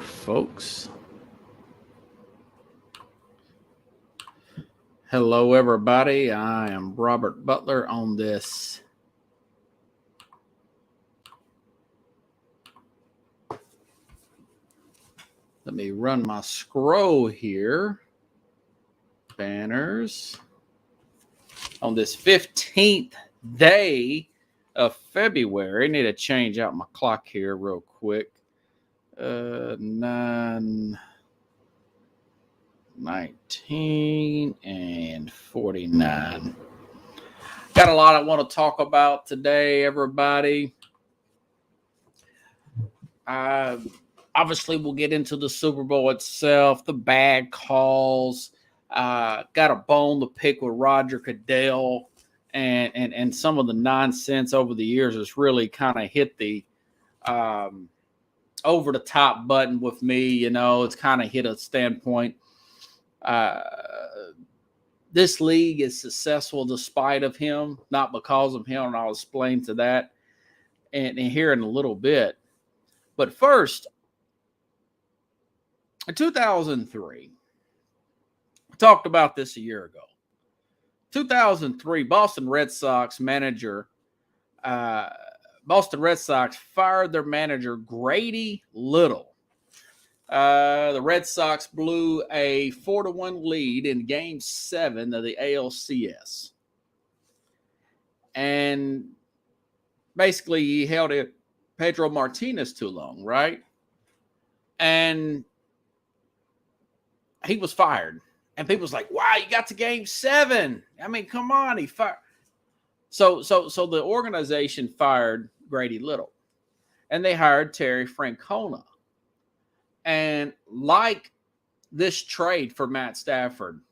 Folks. Hello, everybody. I am Robert Butler on this let me run my scroll here. Banners. On this 15th day of February. I need to change out my clock here real quick. 9:19 and 49. Got a lot I want to talk about today, everybody. Obviously, we'll get into the Super Bowl itself, the bad calls. Got a bone to pick with Roger Goodell, and some of the nonsense over the years has really kind of hit the over the top button with me. You know, it's kind of hit a standpoint. This league is successful despite of him, not because of him, and I'll explain to that and here in a little bit. But first, in 2003, I talked about this a year ago. 2003, Boston Red Sox manager, Boston Red Sox fired their manager, Grady Little. The Red Sox blew a 4-1 lead in Game 7 of the ALCS. And basically, he held it Pedro Martinez too long, right? And he was fired. And people was like, wow, you got to Game 7. I mean, come on, he fired. So the organization fired Grady Little. And they hired Terry Francona. And like this trade for Matt Stafford,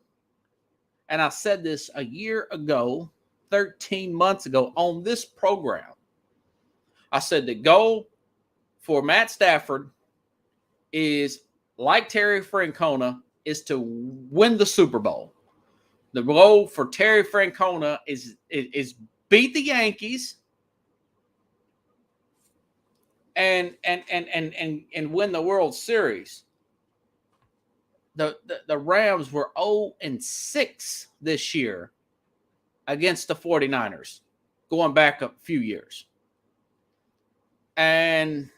and I said this a year ago, 13 months ago on this program, I said the goal for Matt Stafford is, like Terry Francona, is to win the Super Bowl. The goal for Terry Francona is beat the Yankees and win the World Series. The Rams were 0-6 this year against the 49ers, going back a few years. And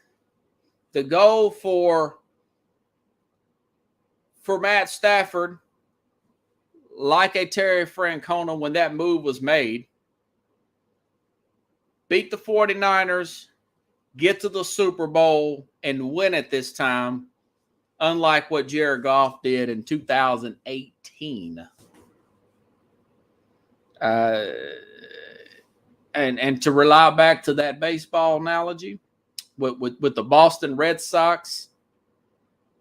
the goal for Matt Stafford, like a Terry Francona when that move was made, beat the 49ers, get to the Super Bowl, and win it this time, unlike what Jared Goff did in 2018. And to rely back to that baseball analogy, with the Boston Red Sox,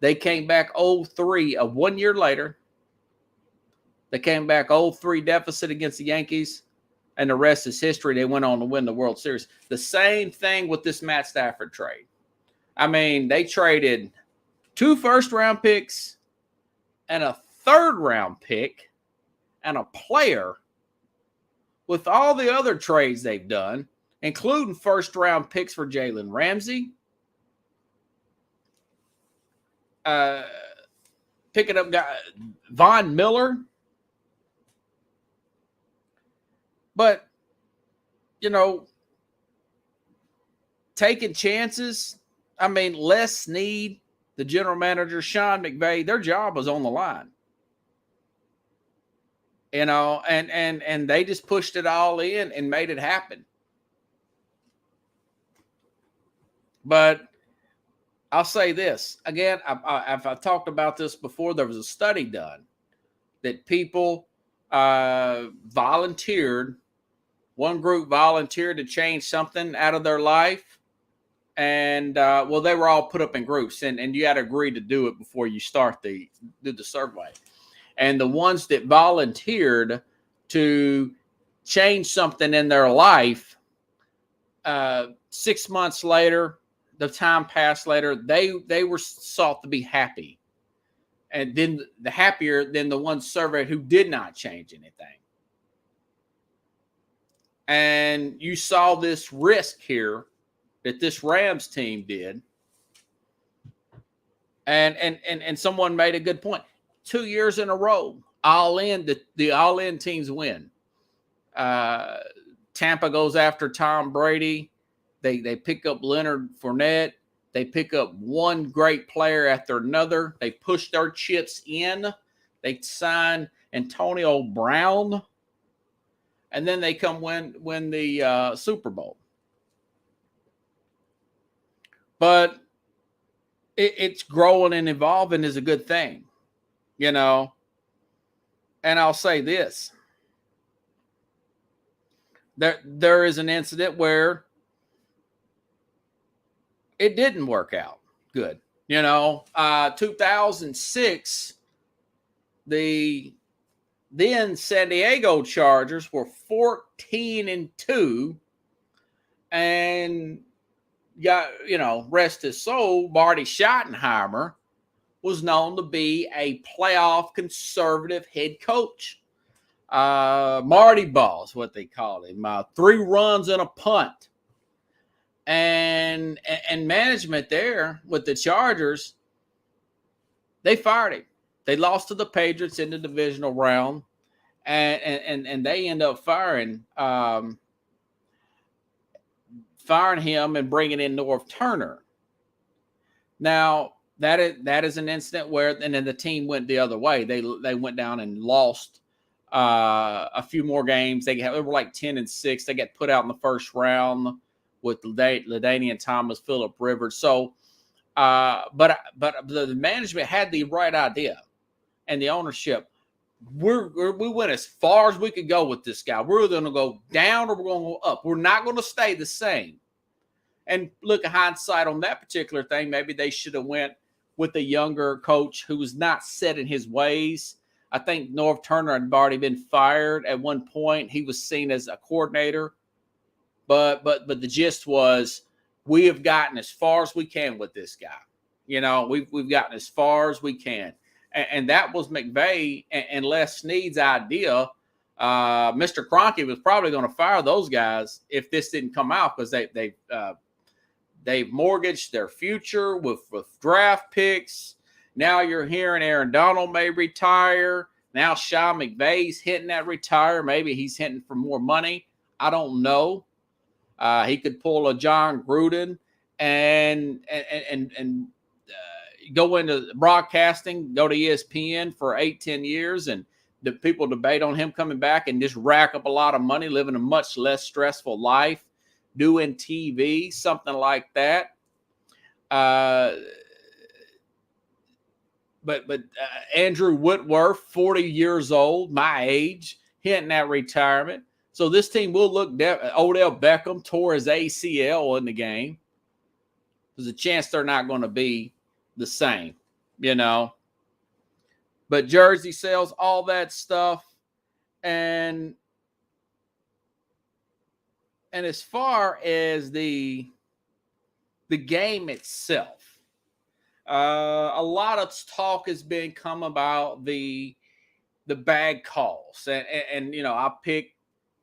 they came back 0-3 1 year later. They came back 0-3 deficit against the Yankees, and the rest is history. They went on to win the World Series. The same thing with this Matt Stafford trade. I mean, they traded 2 first-round picks and a third-round pick and a player with all the other trades they've done, including first-round picks for Jalen Ramsey, picking up Von Miller. But, you know, taking chances. I mean, Les Snead, the general manager, Sean McVay, their job was on the line. You know, and they just pushed it all in and made it happen. But I'll say this. Again, I've talked about this before. There was a study done that people volunteered. One group volunteered to change something out of their life. And, they were all put up in groups. And you had to agree to do it before you do the survey. And the ones that volunteered to change something in their life, 6 months later, the time passed later, they were sought to be happy. And then the happier than the ones surveyed who did not change anything. And you saw this risk here that this Rams team did And someone made a good point. 2 years in a row, all in the all in teams win. Tampa goes after Tom Brady. They pick up Leonard Fournette. They pick up one great player after another. They push their chips in. They sign Antonio Brown, and then they come win the Super Bowl. But it's growing and evolving is a good thing, you know. And I'll say this. There is an incident where it didn't work out good. 2006, the then San Diego Chargers were 14-2, and rest his soul, Marty Schottenheimer was known to be a playoff conservative head coach. Marty Balls, what they called him. 3 runs and a punt. And management there with the Chargers, they fired him. They lost to the Patriots in the divisional round, and they end up firing him and bringing in Norv Turner. Now, that is an incident where, and then the team went the other way. They went down and lost a few more games. They were like 10-6. They got put out in the first round with LaDainian Thomas, Phillip Rivers. So, but the management had the right idea, and the ownership. We went as far as we could go with this guy. We're going to go down or we're going to go up. We're not going to stay the same. And look at hindsight on that particular thing. Maybe they should have went with a younger coach who was not set in his ways. I think Norv Turner had already been fired at one point. He was seen as a coordinator. But the gist was, we have gotten as far as we can with this guy. We've gotten as far as we can. And that was McVay and Les Snead's idea. Mr. Kroenke was probably going to fire those guys if this didn't come out, because they've mortgaged their future with draft picks. Now you're hearing Aaron Donald may retire. Now Sean McVay's hitting that retire. Maybe he's hitting for more money. I don't know. He could pull a John Gruden and go into broadcasting, go to ESPN for 8-10 years, and the people debate on him coming back and just rack up a lot of money, living a much less stressful life, doing TV, something like that. But Andrew Whitworth, 40 years old, my age, hitting at retirement. So this team will look. Odell Beckham tore his ACL in the game. There's a chance they're not going to be the same, But jersey sales, all that stuff, and as far as the game itself, a lot of talk has been come about the bad calls, and I picked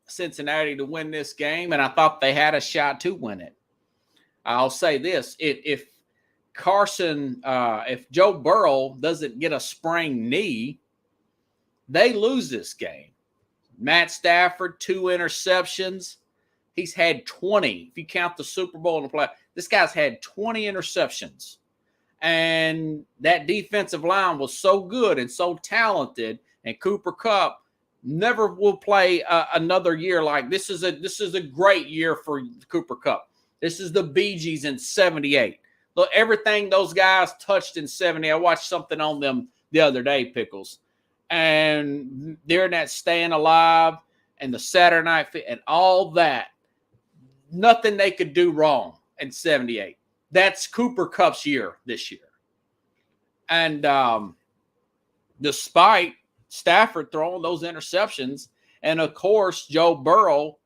Cincinnati to win this game, and I thought they had a shot to win it. I'll say this: if Joe Burrow doesn't get a sprained knee, they lose this game. Matt Stafford, 2 interceptions. He's had 20. If you count the Super Bowl and the play, this guy's had 20 interceptions. And that defensive line was so good and so talented, and Cooper Kupp never will play another year like this. Is a great year for Cooper Kupp. This is the Bee Gees in 78. Look, everything those guys touched in 70. I watched something on them the other day, Pickles. And during that Staying Alive and the Saturday Night Fit and all that, nothing they could do wrong in 78. That's Cooper Kupp's year this year. And despite Stafford throwing those interceptions, and of course, Joe Burrow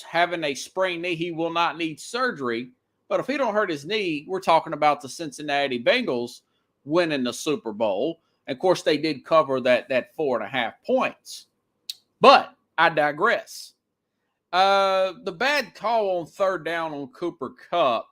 having a sprained knee, he will not need surgery. But if he don't hurt his knee, we're talking about the Cincinnati Bengals winning the Super Bowl. And of course, they did cover that 4.5 points. But I digress. The bad call on 3rd down on Cooper Kupp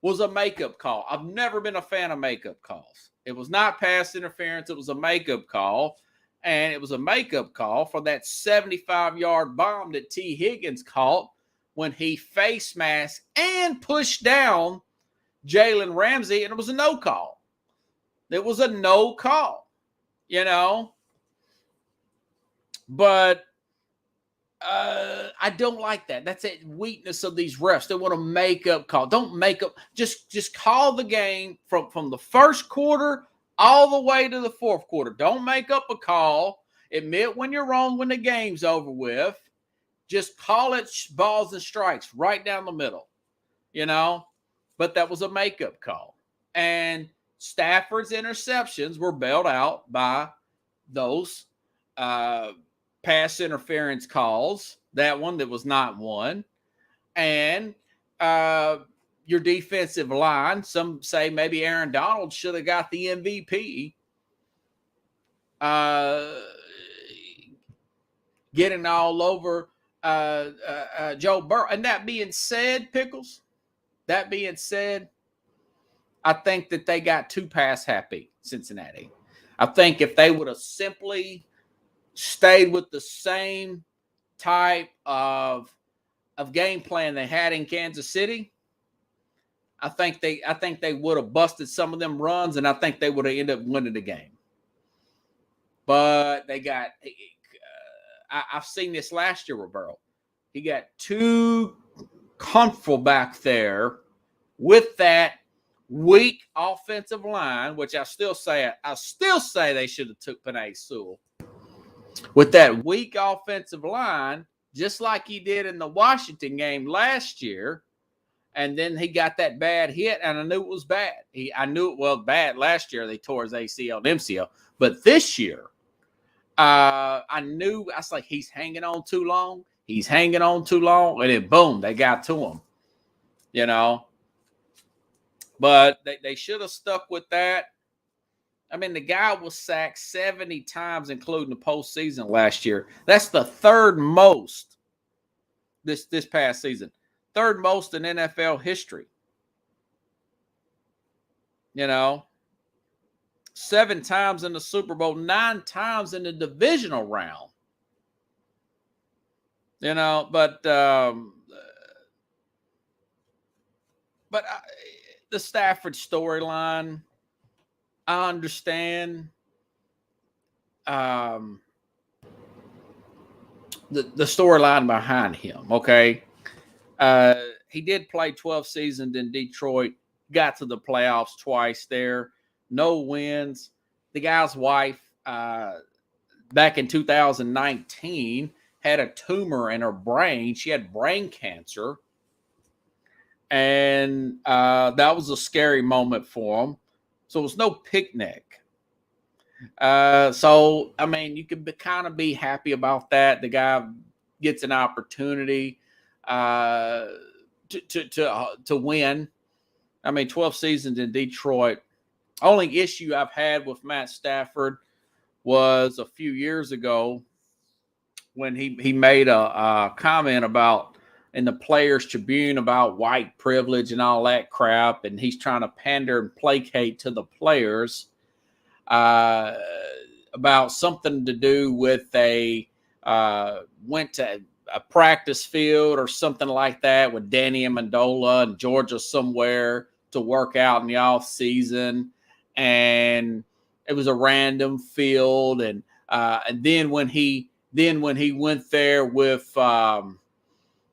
was a makeup call. I've never been a fan of makeup calls. It was not pass interference. It was a makeup call. And it was a makeup call for that 75-yard bomb that T. Higgins caught when he face masked and pushed down Jalen Ramsey, and it was a no call. It was a no call, But I don't like that. That's a weakness of these refs. They want to make up call. Don't make up. Just call the game from the first quarter all the way to the fourth quarter. Don't make up a call. Admit when you're wrong when the game's over with. Just call it balls and strikes right down the middle, But that was a makeup call. And Stafford's interceptions were bailed out by those pass interference calls, that one that was not one, and your defensive line. Some say maybe Aaron Donald should have got the MVP. Getting all over Joe Burrow. And that being said, Pickles, I think that they got too pass happy, Cincinnati. I think if they would have simply stayed with the same type of game plan they had in Kansas City, I think they would have busted some of them runs, and I think they would have ended up winning the game. But they got I've seen this last year with Burrow. He got too comfortable back there with that weak offensive line, which I still say they should have took Penei Sewell. With that weak offensive line, just like he did in the Washington game last year, and then he got that bad hit, and I knew it was bad. I knew it was bad last year. They tore his ACL and MCL. But this year, I was like, he's hanging on too long. He's hanging on too long. And then, boom, they got to him, But they should have stuck with that. I mean, the guy was sacked 70 times, including the postseason last year. That's the third most this past season. Third most in NFL history. 7 times in the Super Bowl, 9 times in the divisional round. But the Stafford storyline, I understand. The storyline behind him, okay? He did play 12 seasons in Detroit, got to the playoffs twice there, no wins. The guy's wife, back in 2019, had a tumor in her brain. She had brain cancer. And that was a scary moment for him. So it was no picnic. So, I mean, you can kind of be happy about that. The guy gets an opportunity to win. I mean, 12 seasons in Detroit. Only issue I've had with Matt Stafford was a few years ago when he made a comment about in the Players Tribune about white privilege and all that crap, and he's trying to pander and placate to the players about something to do with went to a practice field or something like that with Danny Amendola in Georgia somewhere to work out in the off season, and it was a random field, and then when he went there with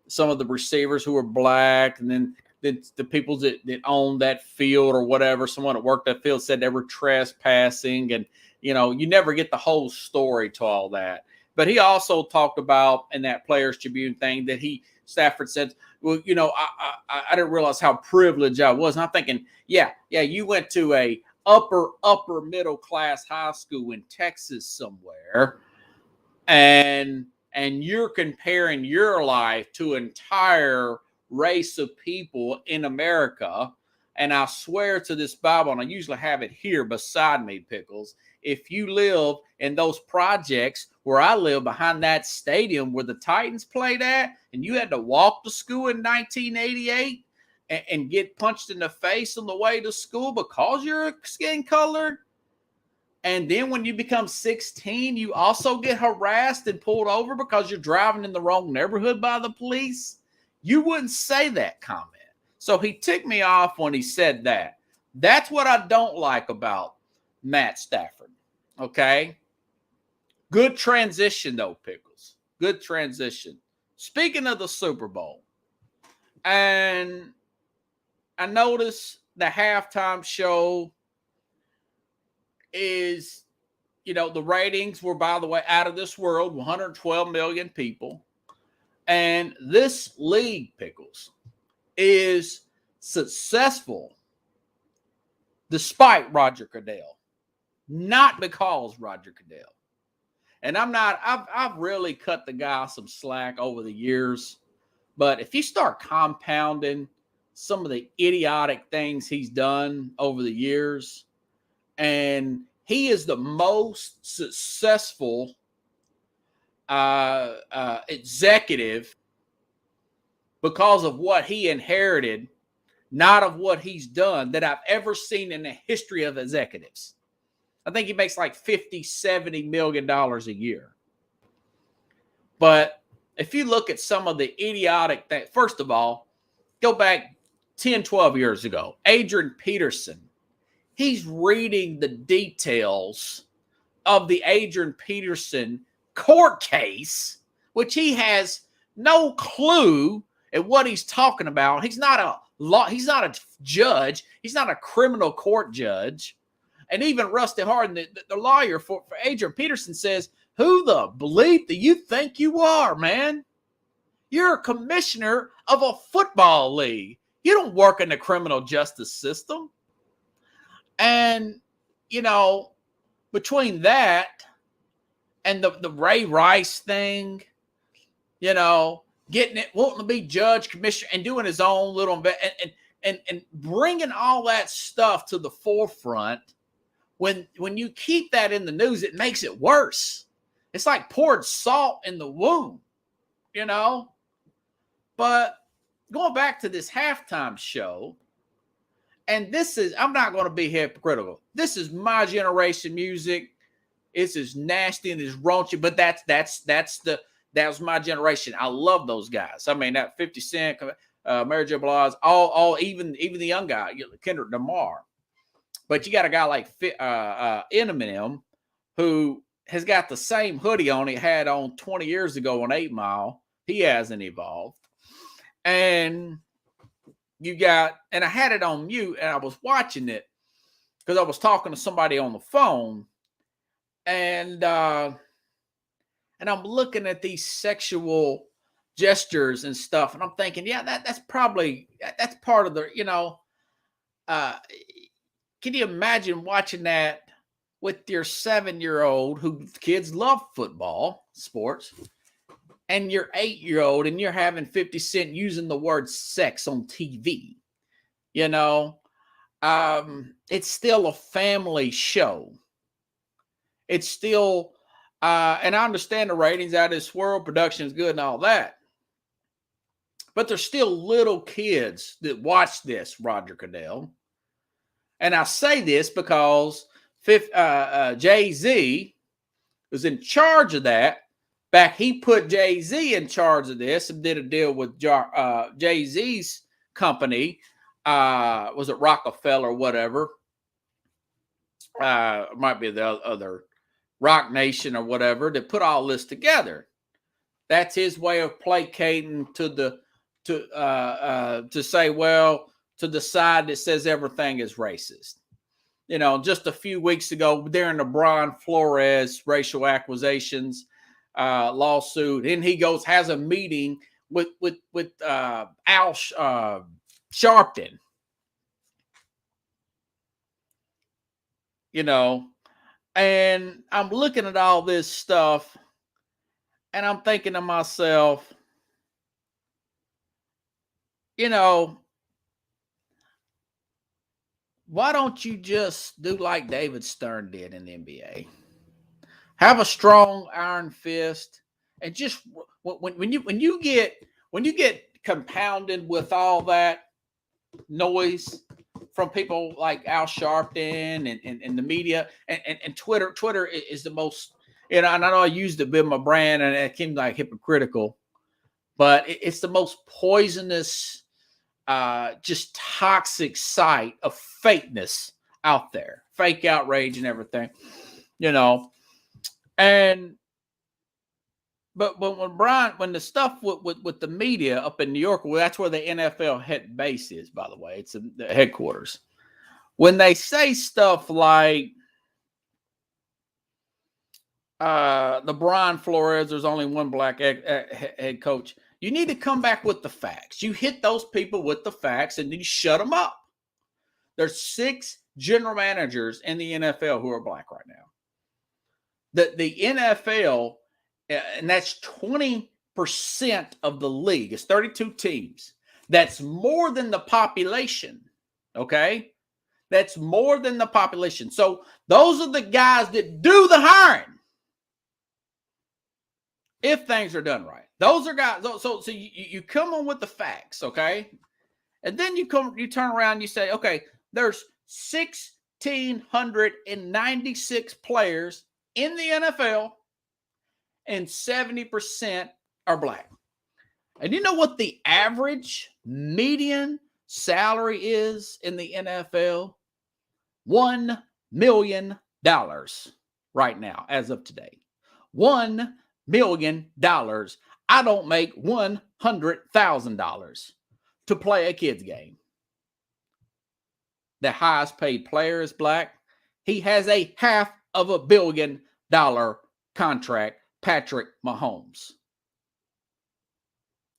some of the receivers who were black, and then the people that owned that field or whatever, someone that worked that field said they were trespassing, and you never get the whole story to all that. But he also talked about in that Players Tribune thing that Stafford said, well, I didn't realize how privileged I was. And I'm thinking, yeah, you went to a upper middle class high school in Texas somewhere, and you're comparing your life to an entire race of people in America. And I swear to this Bible, and I usually have it here beside me, Pickles, if you live in those projects where I live behind that stadium where the Titans played at, and you had to walk to school in 1988, and get punched in the face on the way to school because you're skin color. And then when you become 16, you also get harassed and pulled over because you're driving in the wrong neighborhood by the police. You wouldn't say that comment. So he ticked me off when he said that. That's what I don't like about Matt Stafford. Okay? Good transition, though, Pickles. Good transition. Speaking of the Super Bowl, and I noticed the halftime show is, the ratings were, by the way, out of this world, 112 million people. And this league, Pickles, is successful despite Roger Goodell, not because Roger Goodell. And I've really cut the guy some slack over the years. But if you start compounding some of the idiotic things he's done over the years, and he is the most successful executive because of what he inherited, not of what he's done, that I've ever seen in the history of executives. I think he makes like $50-70 million a year. But if you look at some of the idiotic things, first of all, go back 10-12 years ago, Adrian Peterson. He's reading the details of the Adrian Peterson court case, which he has no clue at what he's talking about. He's not a judge. He's not a criminal court judge. And even Rusty Hardin, the lawyer for Adrian Peterson, says, "Who the bleep do you think you are, man? You're a commissioner of a football league. You don't work in the criminal justice system." And, between that and the Ray Rice thing, getting it, wanting to be judge, commissioner, and doing his own little and bringing all that stuff to the forefront, when you keep that in the news, it makes it worse. It's like poured salt in the wound, But going back to this halftime show, and I'm not going to be hypocritical. This is my generation music. It's as nasty and as raunchy, but that was my generation. I love those guys. I mean, that 50 Cent, Mary J. Blige, all even the young guy, Kendrick Lamar. But you got a guy like Eminem, who has got the same hoodie on he had on 20 years ago on 8 Mile. He hasn't evolved. And and I had it on mute, and I was watching it because I was talking to somebody on the phone, and I'm looking at these sexual gestures and stuff, and I'm thinking, yeah, that's part of the, can you imagine watching that with your 7-year-old, who kids love football, sports, and your 8-year-old, and you're having 50 Cent using the word sex on TV? It's still a family show. It's still, and I understand the ratings out of this world, production is good and all that. But there's still little kids that watch this, Roger Goodell. And I say this because Jay-Z was in charge of that. He put Jay-Z in charge of this and did a deal with Jay-Z's company. Was it Rockefeller or whatever? It might be the other Rock Nation or whatever, to put all this together. That's his way of placating to say, well, to the side that says everything is racist. Just a few weeks ago, during the Brian Flores racial accusations lawsuit, and he has a meeting with Al Sharpton. And I'm looking at all this stuff, and I'm thinking to myself, why don't you just do like David Stern did in the NBA? Have a strong iron fist, and just when you get compounded with all that, noise from people like Al Sharpton and the media and Twitter. Twitter is the most, and I know I used it in my brand and it came like hypocritical, but it's the most poisonous, just toxic site of fakeness out there, fake outrage and everything, and but when the stuff with the media up in New York, well, that's where the NFL head base is, by the way. It's the headquarters. When they say stuff like the Brian Flores, there's only one black head coach, you need to come back with the facts. You hit those people with the facts and then you shut them up. There's 6 general managers in the NFL who are black right now. The NFL, and that's 20% of the league. It's 32 teams. That's more than the population, okay? That's more than the population. So those are the guys that do the hiring if things are done right. Those are guys. So you come on with the facts, okay? And then you turn around and you say, okay, there's 1,696 players in the NFL, and 70% are black. And you know what the average median salary is in the NFL? $1 million right now, as of today. $1 million. I don't make $100,000 to play a kid's game. The highest paid player is black. He has a $500 million contract, Patrick Mahomes.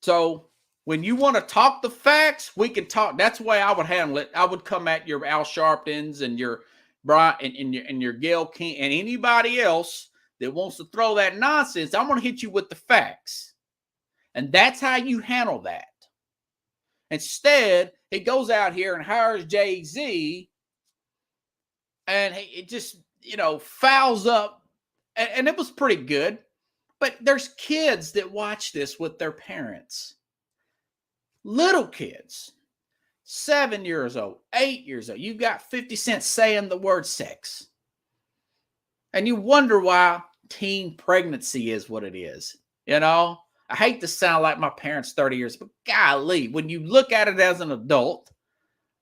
So when you want to talk the facts, we can talk. That's the way I would handle it. I would come at your Al Sharptons and your Brian and your Gail King and anybody else that wants to throw that nonsense. I'm going to hit you with the facts. And that's how you handle that. Instead, he goes out here and hires Jay-Z, and it just, fouls up. And it was pretty good. But there's kids that watch this with their parents. Little kids, 7 years old, 8 years old. You've got 50 Cent saying the word sex. And you wonder why teen pregnancy is what it is. I hate to sound like my parents 30 years, but golly, when you look at it as an adult,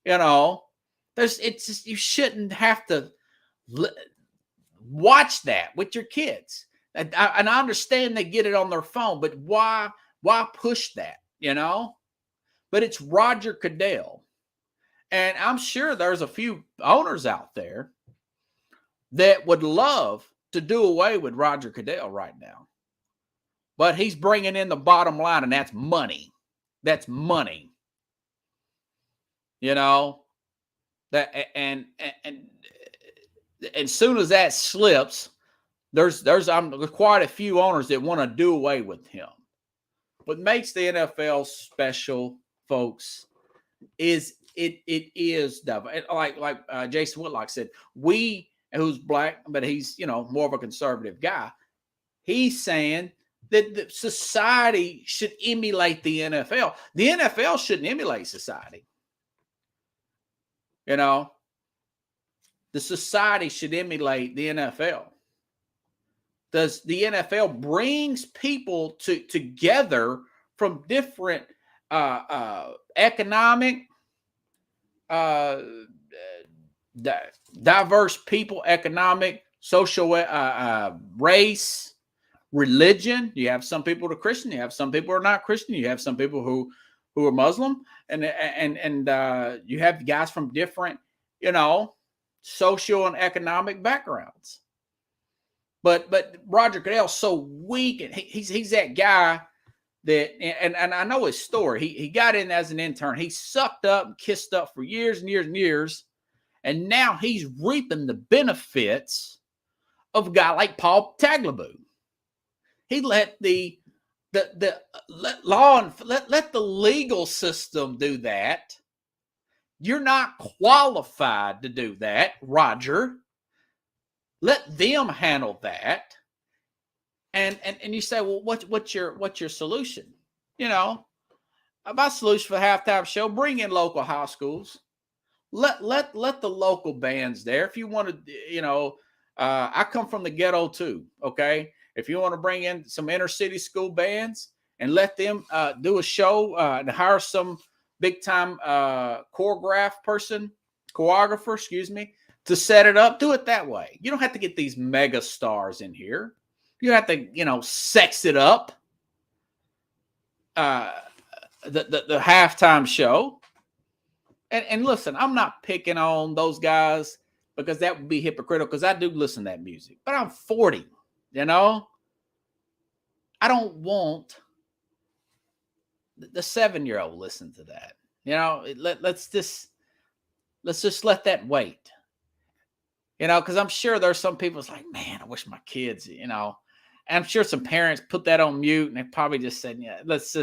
it's just, you shouldn't have to watch that with your kids. And I understand they get it on their phone, but why push that, But it's Roger Goodell. And I'm sure there's a few owners out there that would love to do away with Roger Goodell right now. But he's bringing in the bottom line, and that's money. That's money. That and as soon as that slips, there's quite a few owners that want to do away with him. What makes the NFL special, folks, is it is like Jason Whitlock said, who's black, but he's more of a conservative guy. He's saying that the society should emulate the NFL. The NFL shouldn't emulate society. The society should emulate the NFL. The NFL brings people together from different economic, diverse people, economic, social, race, religion. You have some people that are Christian. You have some people who are not Christian. You have some people who are Muslim, and you have guys from different, social and economic backgrounds. But Roger Goodell's so weak, and he's that guy that, and I know his story. He got in as an intern. He sucked up and kissed up for years and years and years, and now he's reaping the benefits of a guy like Paul Tagliabue. He let the legal system do that. You're not qualified to do that, Roger. Let them handle that. And you say, well, what's your solution? My solution for the halftime show: bring in local high schools. Let the local bands there. If you want to, I come from the ghetto too. Okay, if you want to bring in some inner city school bands and let them do a show and hire some big time choreographer, excuse me, to set it up, do it that way. You don't have to get these mega stars in here. You have to, sex it up. The halftime show. And listen, I'm not picking on those guys because that would be hypocritical because I do listen to that music. But I'm 40, I don't want the 7-year-old listen to that. Let's just let that wait. Because I'm sure there's some people that's like, man, I wish my kids, and I'm sure some parents put that on mute and they probably just said, yeah, let's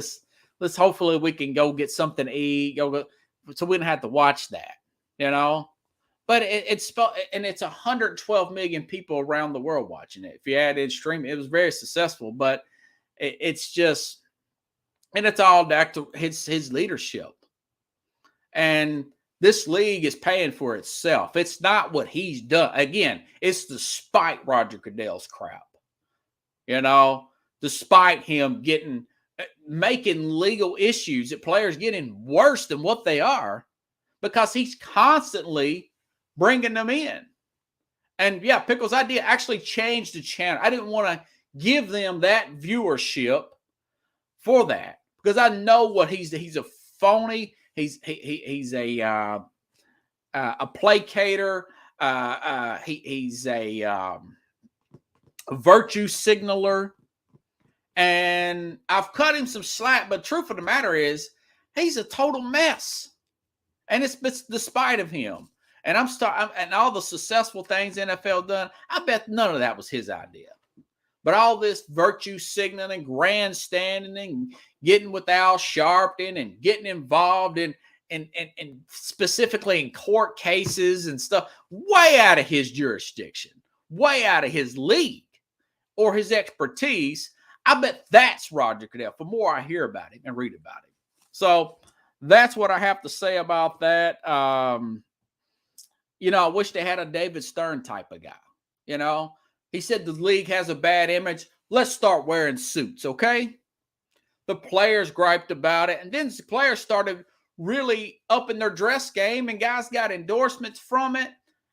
hopefully we can go get something to eat, so we don't have to watch that, But it's 112 million people around the world watching it. If you add in streaming, it was very successful, but it's just, and it's all back to his leadership. And this league is paying for itself. It's not what he's done. Again, it's despite Roger Goodell's crap. Despite him making legal issues that players getting worse than what they are because he's constantly bringing them in. And yeah, Pickle's idea actually changed the channel. I didn't want to give them that viewership for that because I know what he's a phony. He's a placater. He's a virtue signaler. And I've cut him some slack, but truth of the matter is he's a total mess. And it's despite of him. And and all the successful things NFL done, I bet none of that was his idea. But all this virtue signaling, grandstanding, and getting with Al Sharpton and getting involved in specifically in court cases and stuff, way out of his jurisdiction, way out of his league or his expertise. I bet that's Roger Goodell. For more I hear about him and read about him. So that's what I have to say about that. I wish they had a David Stern type of guy. He said the league has a bad image. Let's start wearing suits, okay? The players griped about it, and then the players started really upping their dress game, and guys got endorsements from it.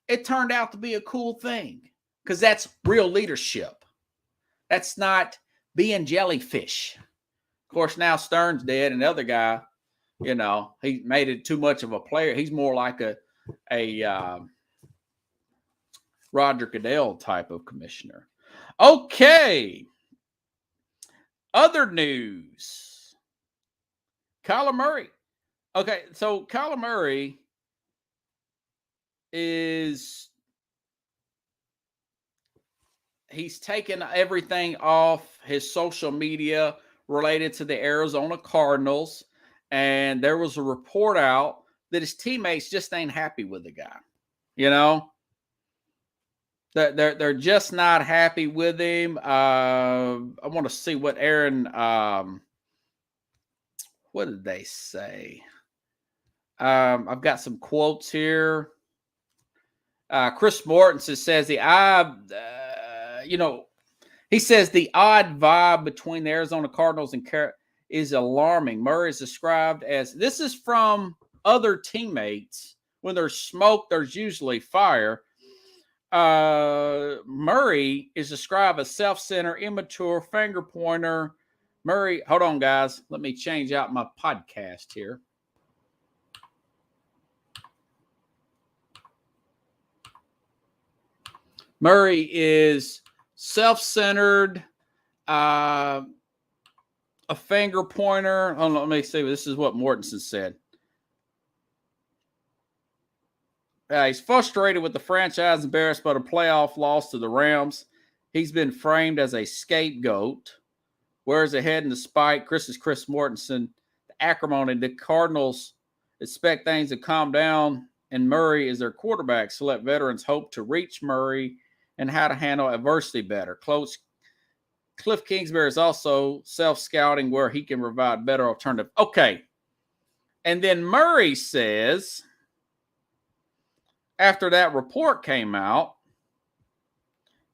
It turned out to be a cool thing because that's real leadership. That's not being jellyfish. Of course, now Stern's dead, and the other guy, he made it too much of a player. He's more like a Roger Goodell type of commissioner. Okay. Other news. Kyler Murray. Okay, so Kyler Murray he's taken everything off his social media related to the Arizona Cardinals. And there was a report out that his teammates just ain't happy with the guy. They're just not happy with him. I want to see what Aaron, what did they say? I've got some quotes here. Chris Mortensen says he says the odd vibe between the Arizona Cardinals and is alarming. Murray is described as, this is from other teammates. When there's smoke, there's usually fire. Murray is described as self-centered, immature, finger pointer. Murray, hold on, guys. Let me change out my podcast here. Murray is self-centered, a finger pointer. Hold on, let me see. This is what Mortensen said. He's frustrated with the franchise, embarrassed by the playoff loss to the Rams. He's been framed as a scapegoat. Wears ahead in the spike. Chris Mortensen. The acrimony. The Cardinals expect things to calm down, and Murray is their quarterback. So let veterans hope to reach Murray and how to handle adversity better. Cliff Kingsbury is also self-scouting where he can provide better alternative. Okay. And then Murray says, after that report came out,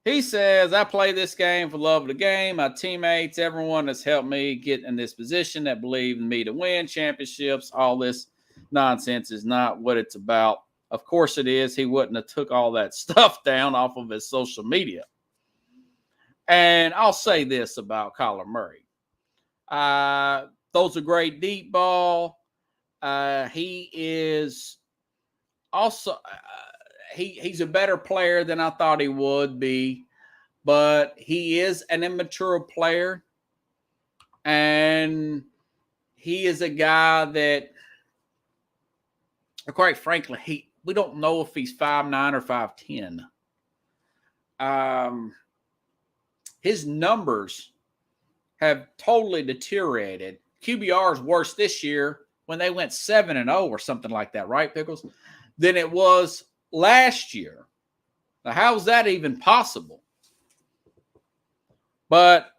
he says, I play this game for love of the game. My teammates, everyone that's helped me get in this position, that believe in me to win championships. All this nonsense is not what it's about. Of course it is. He wouldn't have took all that stuff down off of his social media. And I'll say this about Kyler Murray. Throws a great deep ball. He is also he's a better player than I thought he would be, but he is an immature player, and he is a guy that, quite frankly, we don't know if he's 5'9" or 5'10". His numbers have totally deteriorated. QBR is worse this year when they went 7-0 or something like that, right, Pickles? Than it was last year. Now, how is that even possible? But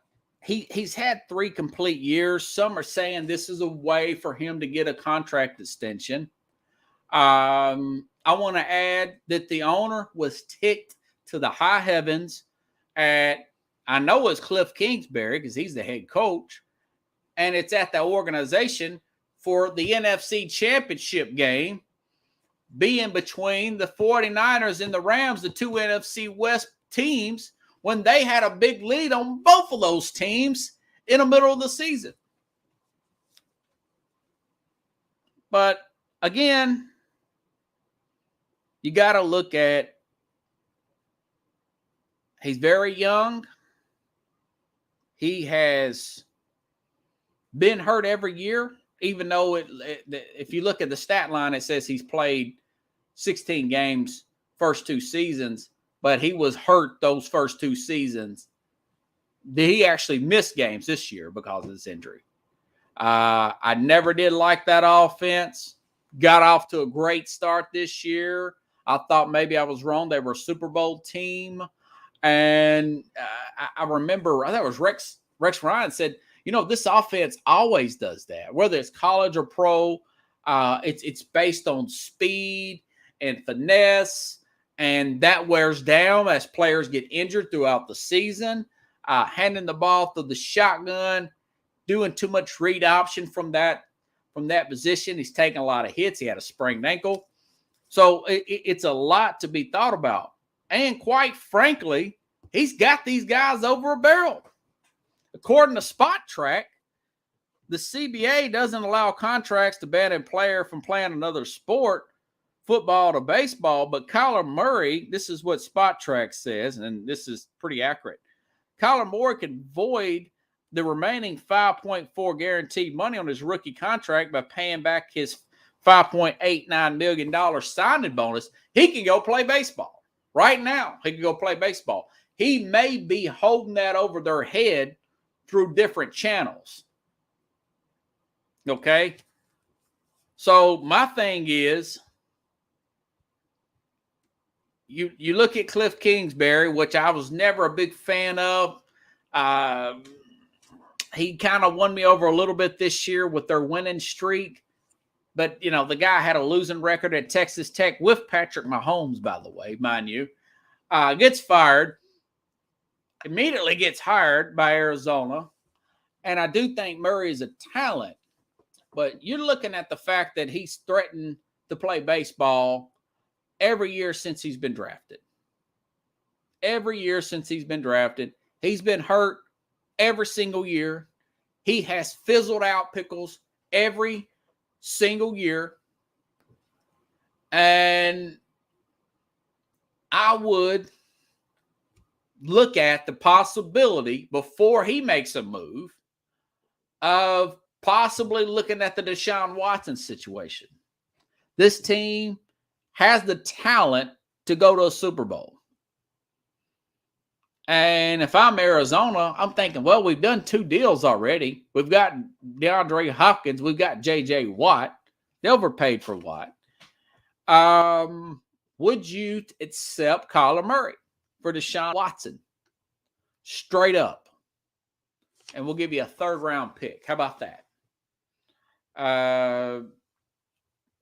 he's had 3 complete years. Some are saying this is a way for him to get a contract extension. I want to add that the owner was ticked to the high heavens at, I know it's Cliff Kingsbury because he's the head coach, and it's at the organization for the NFC Championship game being between the 49ers and the Rams, the 2 NFC West teams, when they had a big lead on both of those teams in the middle of the season. But again, you got to look at, he's very young. He has been hurt every year, even though if you look at the stat line, it says he's played 16 games first 2 seasons, but he was hurt those first 2 seasons. He actually missed games this year because of this injury. I never did like that offense. Got off to a great start this year. I thought maybe I was wrong. They were a Super Bowl team. And I remember, I think it was Rex Ryan said, this offense always does that, whether it's college or pro. It's based on speed and finesse, and that wears down as players get injured throughout the season. Handing the ball through the shotgun, doing too much read option from that position. He's taking a lot of hits. He had a sprained ankle. So it's a lot to be thought about. And quite frankly, he's got these guys over a barrel. According to Spot Track, the CBA doesn't allow contracts to ban a player from playing another sport, football to baseball, but Kyler Murray, this is what Spot Track says, and this is pretty accurate. Kyler Murray can void the remaining $5.4 guaranteed money on his rookie contract by paying back his $5.89 million signing bonus. He can go play baseball. Right now, he can go play baseball. He may be holding that over their head through different channels. Okay? So my thing is, you look at Cliff Kingsbury, which I was never a big fan of. He kind of won me over a little bit this year with their winning streak. But, the guy had a losing record at Texas Tech with Patrick Mahomes, by the way, mind you. Gets fired, immediately gets hired by Arizona. And I do think Murray is a talent. But you're looking at the fact that he's threatened to play baseball every year since he's been drafted. Every year since he's been drafted. He's been hurt every single year. He has fizzled out, Pickles, every single year. And I would look at the possibility before he makes a move of possibly looking at the Deshaun Watson situation. This team has the talent to go to a Super Bowl. And if I'm Arizona, I'm thinking, well, we've done 2 deals already. We've got DeAndre Hopkins. We've got J.J. Watt. They overpaid for Watt. Would you accept Kyler Murray for Deshaun Watson? Straight up. And we'll give you a 3rd-round pick. How about that?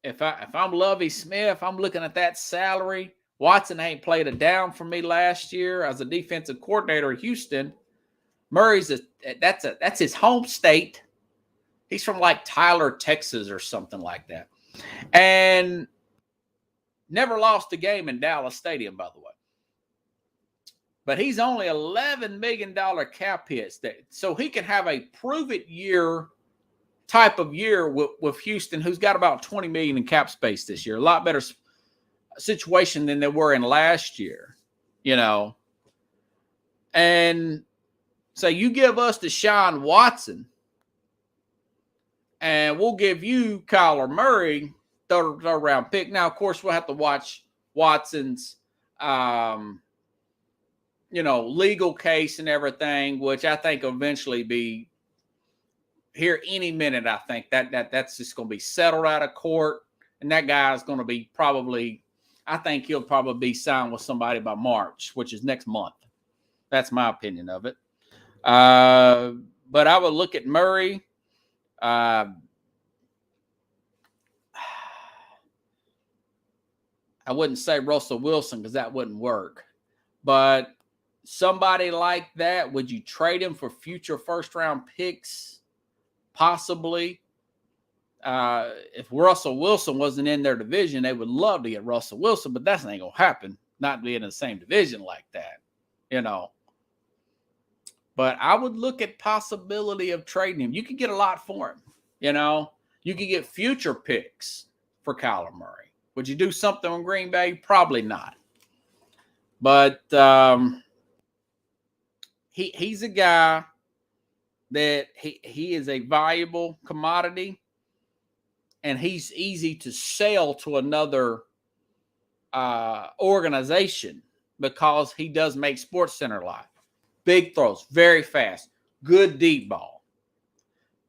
if I'm Lovie Smith, I'm looking at that salary. Watson ain't played a down for me last year as a defensive coordinator at Houston. Murray's that's his home state. He's from like Tyler, Texas, or something like that, and never lost a game in Dallas Stadium, by the way. But he's only $11 million cap hits, so he can have a prove-it year type of year with Houston, who's got about $20 million in cap space this year. A lot better situation than they were in last year, And so you give us Deshaun Watson, and we'll give you Kyler Murray, third round pick. Now, of course, we'll have to watch Watson's, legal case and everything, which I think will eventually be here any minute. I think that's just going to be settled out of court, and that guy's going to be I think he'll probably be signed with somebody by March, which is next month. That's my opinion of it. But I would look at Murray. I wouldn't say Russell Wilson because that wouldn't work. But somebody like that, would you trade him for future first-round picks? Possibly. If Russell Wilson wasn't in their division, they would love to get Russell Wilson, but that's not going to happen, not being in the same division like that, But I would look at possibility of trading him. You could get a lot for him, You could get future picks for Kyler Murray. Would you do something on Green Bay? Probably not. But he's a guy that he is a valuable commodity, and he's easy to sell to another organization because he does make SportsCenter live. Big throws, very fast, good deep ball.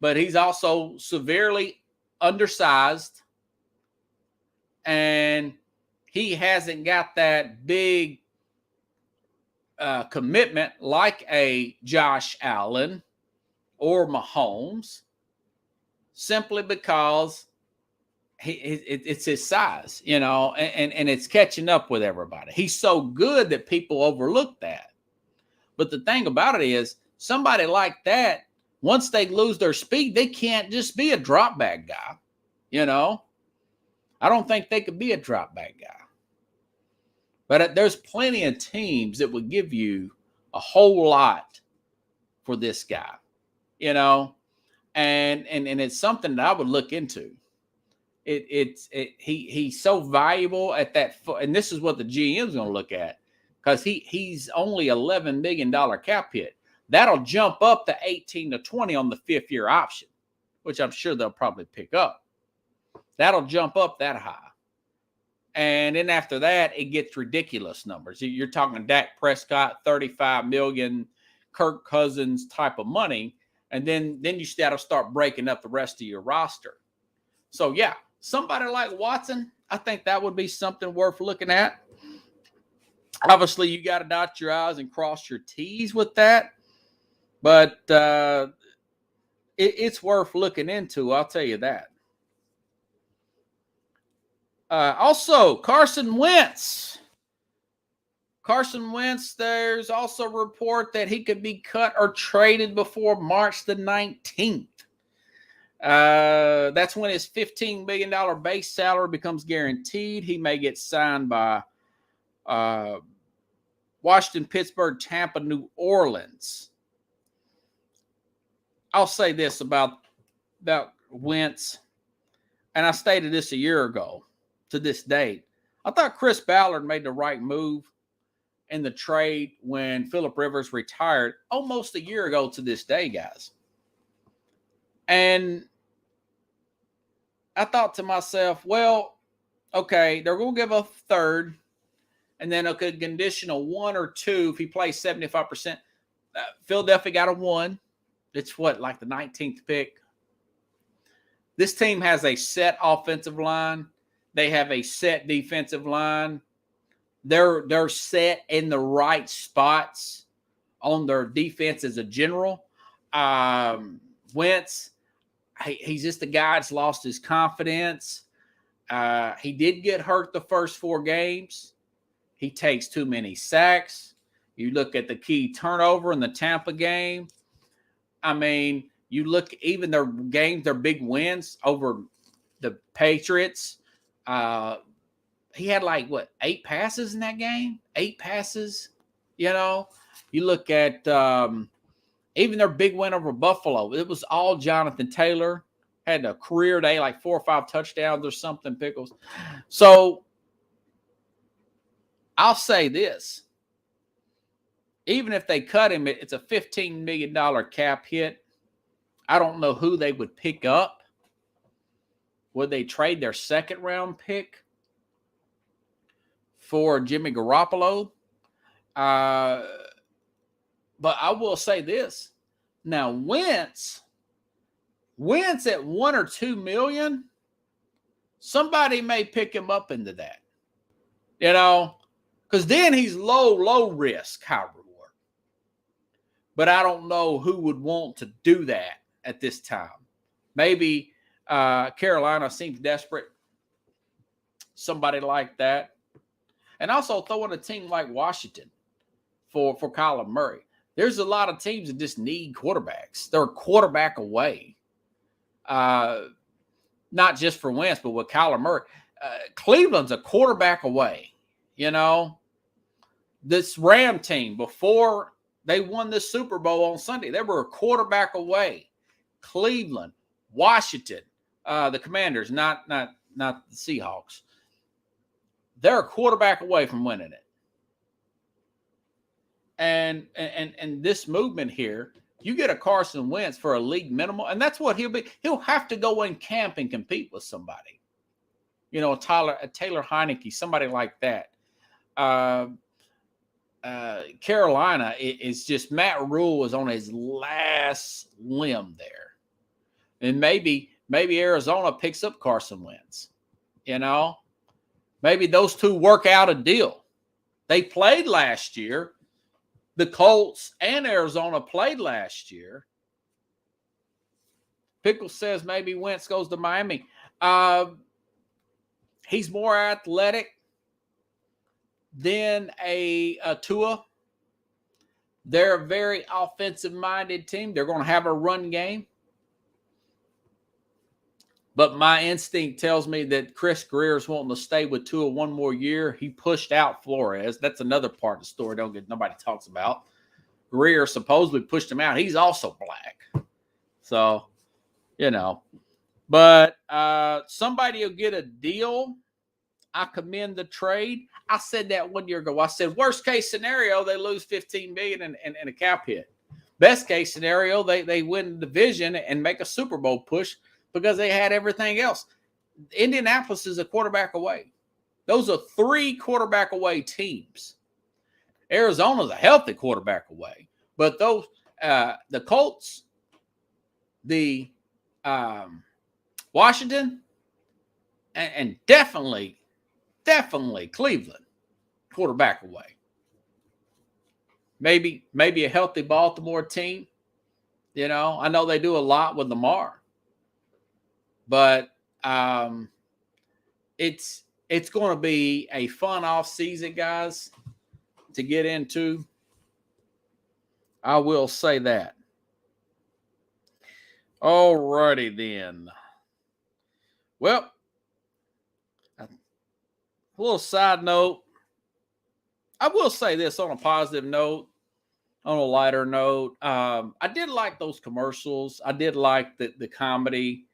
But he's also severely undersized, and he hasn't got that big commitment like a Josh Allen or Mahomes, simply because it's his size, and it's catching up with everybody. He's so good that people overlook that. But the thing about it is, somebody like that, once they lose their speed, they can't just be a drop back guy, I don't think they could be a drop back guy. But there's plenty of teams that would give you a whole lot for this guy, and it's something that I would look into. He's so valuable at that, and this is what the GM's going to look at, because he's only $11 million cap hit. That'll jump up to 18 to 20 on the 5th-year option, which I'm sure they'll probably pick up. That'll jump up that high. And then after that, it gets ridiculous numbers. You're talking Dak Prescott, $35 million, Kirk Cousins type of money, and then you got to start breaking up the rest of your roster. So, yeah, somebody like Watson, I think that would be something worth looking at. Obviously, you got to dot your I's and cross your T's with that, but it's worth looking into, I'll tell you that. Also, Carson Wentz. There's also a report that he could be cut or traded before March the 19th. That's when his $15 million base salary becomes guaranteed. He may get signed by Washington, Pittsburgh, Tampa, New Orleans. I'll say this about Wentz, and I stated this a year ago to this date. I thought Chris Ballard made the right move in the trade when Phillip Rivers retired almost a year ago to this day, guys. And I thought to myself, well, okay, they're going to give a third, and then a conditional 1 or 2 if he plays 75%. Philadelphia got a 1. It's like the 19th pick. This team has a set offensive line. They have a set defensive line. They're set in the right spots on their defense as a general. Wentz, he's just a guy that's lost his confidence. He did get hurt the first 4 games. He takes too many sacks. You look at the key turnover in the Tampa game. I mean, you look even their games, their big wins over the Patriots. He had 8 passes in that game? 8 passes. You look at even their big win over Buffalo. It was all Jonathan Taylor. Had a career day, 4 or 5 touchdowns or something, Pickles. So I'll say this. Even if they cut him, it's a $15 million cap hit. I don't know who they would pick up. Would they trade their 2nd round pick for Jimmy Garoppolo? But I will say this. Now, Wentz at $1 or $2 million, somebody may pick him up into that. Because then he's low risk, high reward. But I don't know who would want to do that at this time. Maybe Carolina seems desperate. Somebody like that. And also throw in a team like Washington for Kyler Murray. There's a lot of teams that just need quarterbacks. They're a quarterback away. Not just for Wentz, but with Kyler Murray. Cleveland's a quarterback away. This Ram team, before they won the Super Bowl on Sunday, they were a quarterback away. Cleveland, Washington, the Commanders, not the Seahawks. They're a quarterback away from winning it. And this movement here, you get a Carson Wentz for a league minimal, and that's what he'll be. He'll have to go in camp and compete with somebody. A Taylor Heineke, somebody like that. Carolina is just Matt Rule is on his last limb there. And maybe Arizona picks up Carson Wentz. Maybe those two work out a deal. They played last year. The Colts and Arizona played last year. Pickles says maybe Wentz goes to Miami. He's more athletic than a Tua. They're a very offensive-minded team. They're going to have a run game. But my instinct tells me that Chris Greer's wanting to stay with Tua one more year. He pushed out Flores. That's another part of the story nobody talks about. Greer supposedly pushed him out. He's also black. So, But somebody will get a deal. I commend the trade. I said that 1 year ago. I said, worst case scenario, they lose $15 million and a cap hit. Best case scenario, they win the division and make a Super Bowl push because they had everything else. Indianapolis is a quarterback away. Those are 3 quarterback away teams. Arizona's a healthy quarterback away. But those, the Colts, the Washington, and definitely Cleveland, quarterback away. Maybe a healthy Baltimore team. I know they do a lot with Lamar. But it's going to be a fun off season, guys, to get into. I will say that. All righty then. Well, a little side note. I will say this on a positive note, on a lighter note. I did like those commercials. I did like the comedy.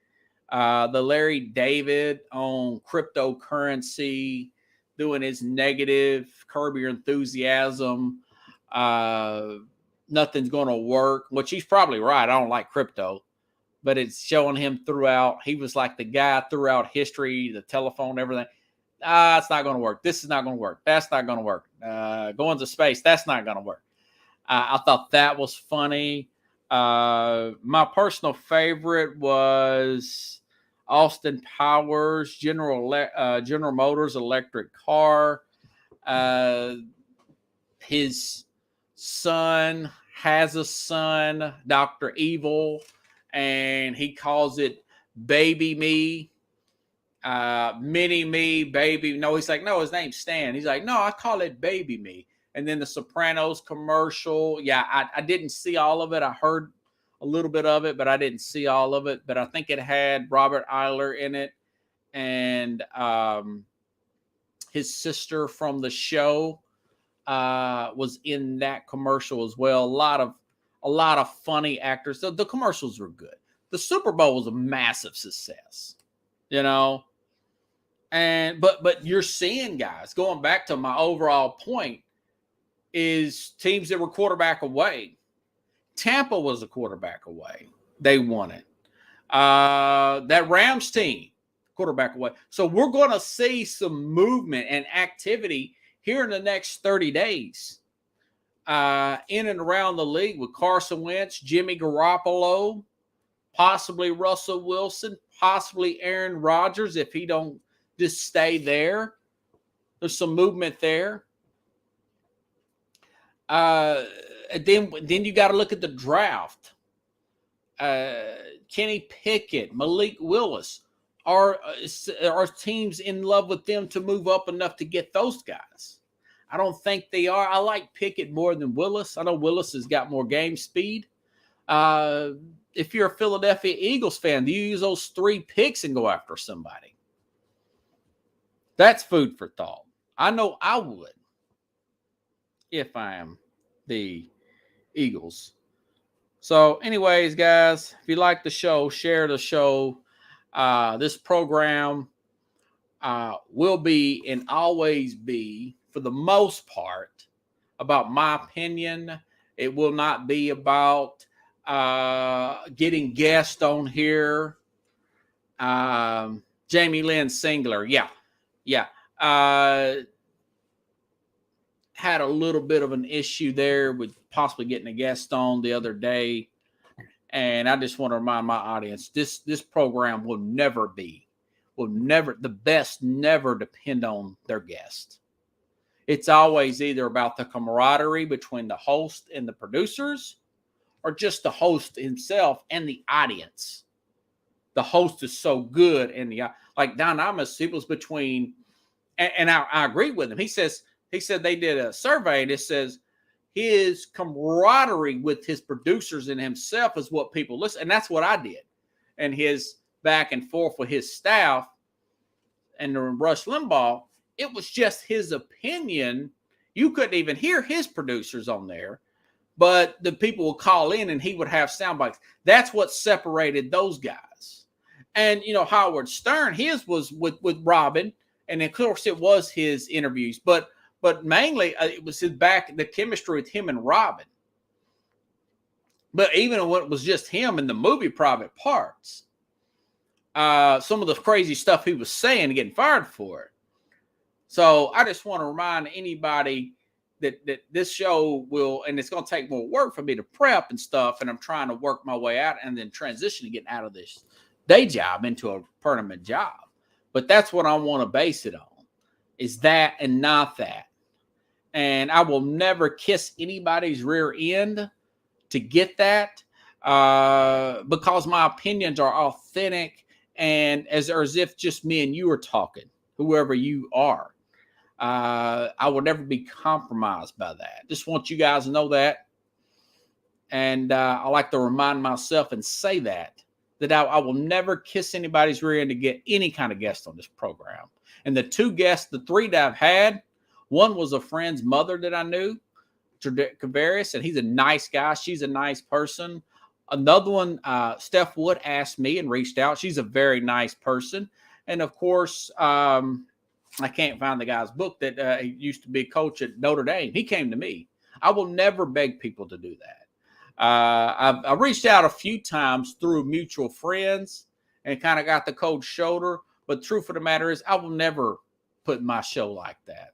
The Larry David on cryptocurrency, doing his negative, curb your enthusiasm. Nothing's going to work, which he's probably right. I don't like crypto, but it's showing him throughout. He was like the guy throughout history, the telephone, everything. It's not going to work. This is not going to work. That's not going to work. Going to space, that's not going to work. I thought that was funny. My personal favorite was Austin Powers, General Motors electric car. His son has a son, Dr. Evil, and he calls it Baby Me. Mini Me, Baby. No, he's like, no, his name's Stan. He's like, no, I call it Baby Me. And then the Sopranos commercial. Yeah, I didn't see all of it. I heard a little bit of it, but I didn't see all of it. But I think it had Robert Eiler in it and his sister from the show was in that commercial as well. A lot of funny actors. The commercials were good. The Super Bowl was a massive success, you know. And but you're seeing, guys, going back to my overall point, is teams that were quarterback away. Tampa was a quarterback away. They won it. That Rams team, quarterback away. So we're going to see some movement and activity here in the next 30 days in and around the league with Carson Wentz, Jimmy Garoppolo, possibly Russell Wilson, possibly Aaron Rodgers if he don't just stay there. There's some movement there. Then you got to look at the draft. Kenny Pickett, Malik Willis. Are teams in love with them to move up enough to get those guys? I don't think they are. I like Pickett more than Willis. I know Willis has got more game speed. If you're a Philadelphia Eagles fan, do you use those 3 picks and go after somebody? That's food for thought. I know I would if I am the Eagles. So anyways, guys, if you like the show, share the show. This program will be and always be, for the most part, about my opinion. It will not be about getting guests on here. Jamie Lynn Singler, yeah. Had a little bit of an issue there with possibly getting a guest on the other day. And I just want to remind my audience, this program will never, the best never depend on their guest. It's always either about the camaraderie between the host and the producers, or just the host himself and the audience. The host is so good, and like Don Amos, it was between, and I agree with him. He said they did a survey that says his camaraderie with his producers and himself is what people listen. And that's what I did. And his back and forth with his staff and Rush Limbaugh, it was just his opinion. You couldn't even hear his producers on there, but the people would call in and he would have sound bites. That's what separated those guys. And, Howard Stern, his was with Robin. And of course it was his interviews, but mainly it was the chemistry with him and Robin. But even when it was just him in the movie Private Parts, some of the crazy stuff he was saying and getting fired for it. So I just want to remind anybody that this show will, and it's going to take more work for me to prep and stuff, and I'm trying to work my way out and then transition to getting out of this day job into a permanent job. But that's what I want to base it on, is that and not that. And I will never kiss anybody's rear end to get that because my opinions are authentic and as if just me and you are talking, whoever you are. I will never be compromised by that. Just want you guys to know that. And I like to remind myself and say that I will never kiss anybody's rear end to get any kind of guest on this program. And the 3 that I've had, one was a friend's mother that I knew, Kavarius, and he's a nice guy. She's a nice person. Another one, Steph Wood asked me and reached out. She's a very nice person. And of course, I can't find the guy's book that he used to be a coach at Notre Dame. He came to me. I will never beg people to do that. I've reached out a few times through mutual friends and kind of got the cold shoulder. But the truth of the matter is, I will never put my show like that.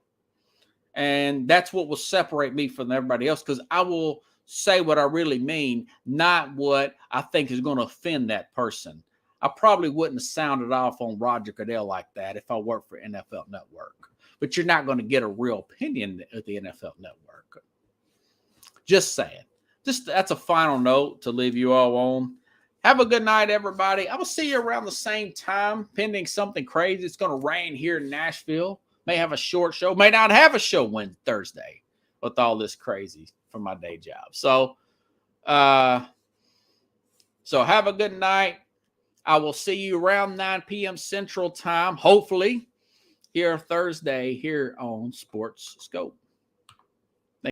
And that's what will separate me from everybody else, because I will say what I really mean, not what I think is going to offend that person. I probably wouldn't have sounded off on Roger Goodell like that if I worked for NFL Network. But you're not going to get a real opinion at the NFL Network. Just saying. That's a final note to leave you all on. Have a good night, everybody. I will see you around the same time, pending something crazy. It's going to rain here in Nashville. May have a short show. May not have a show Thursday with all this crazy from my day job. So have a good night. I will see you around 9 p.m. Central Time, hopefully, here Thursday here on SportsSkope.